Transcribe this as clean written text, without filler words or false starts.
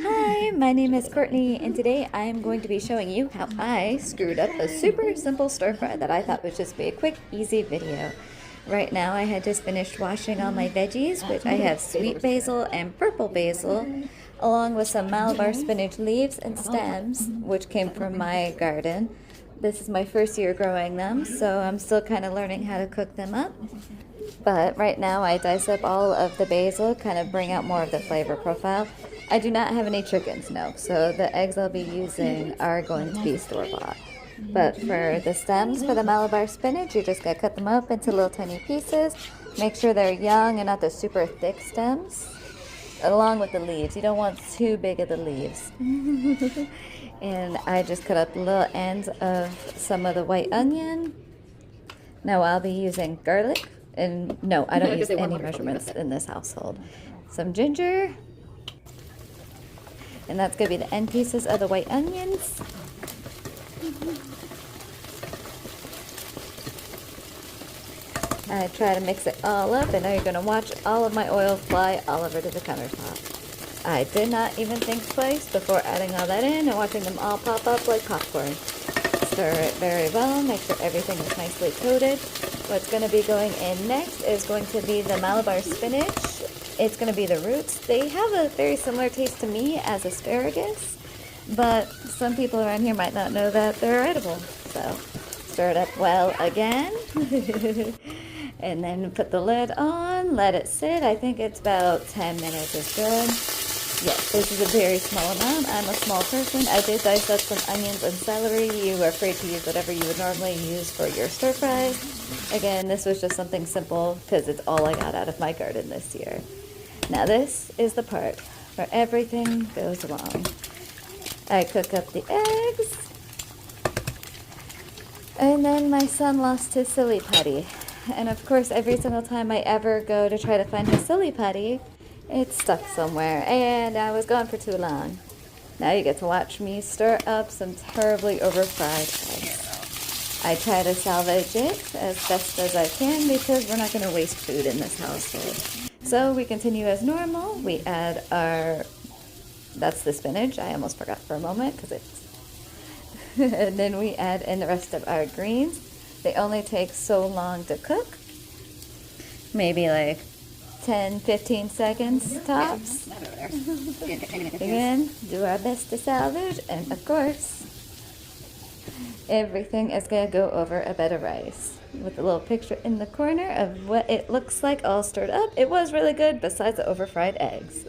Hi, my name is Courtney, and today I'm going to be showing you how I screwed up a super simple stir fry that I thought would just be a quick, easy video. Right now, I had just finished washing all my veggies, which I have sweet basil and purple basil, along with some Malabar spinach leaves and stems, which came from my garden. This is my first year growing them, so I'm still kind of learning how to cook them up. But right now I dice up all of the basil, kind of bring out more of the flavor profile. I do not have any chickens, no, so the eggs I'll be using are going to be store-bought. But for the stems for the Malabar spinach, you just gotta cut them up into little tiny pieces. Make sure they're young and not the super thick stems. Along with the leaves, you don't want too big of the leaves. And I just cut up the little ends of some of the white onion. Now I'll be using garlic. And no, I don't use any measurements in this household. Some ginger. And that's going to be the end pieces of the white onions. I try to mix it all up, and now you're going to watch all of my oil fly all over to the countertop. I did not even think twice before adding all that in and watching them all pop up like popcorn. Stir it very well, make sure everything is nicely coated. What's going to be going in next is going to be the Malabar spinach. It's going to be the roots. They have a very similar taste to me as asparagus, but some people around here might not know that they're edible. So stir it up well again. And then put the lid on, let it sit. I think it's about 10 minutes is good. Yes, this is a very small amount. I'm a small person. I did dice up some onions and celery. You are free to use whatever you would normally use for your stir fries. Again, this was just something simple because it's all I got out of my garden this year. Now this is the part where everything goes wrong. I cook up the eggs. And then my son lost his silly putty. And of course, every single time I ever go to try to find his silly putty, it's stuck somewhere, and I was gone for too long. Now you get to watch me stir up some terribly over-fried eggs. I try to salvage it as best as I can because we're not going to waste food in this household. So we continue as normal. We add that's the spinach. I almost forgot for a moment because it's... And then we add in the rest of our greens. They only take so long to cook. Maybe like 10-15 seconds tops. Again, do our best to salvage, and of course, everything is going to go over a bed of rice with a little picture in the corner of what it looks like all stirred up. It was really good besides the over fried eggs.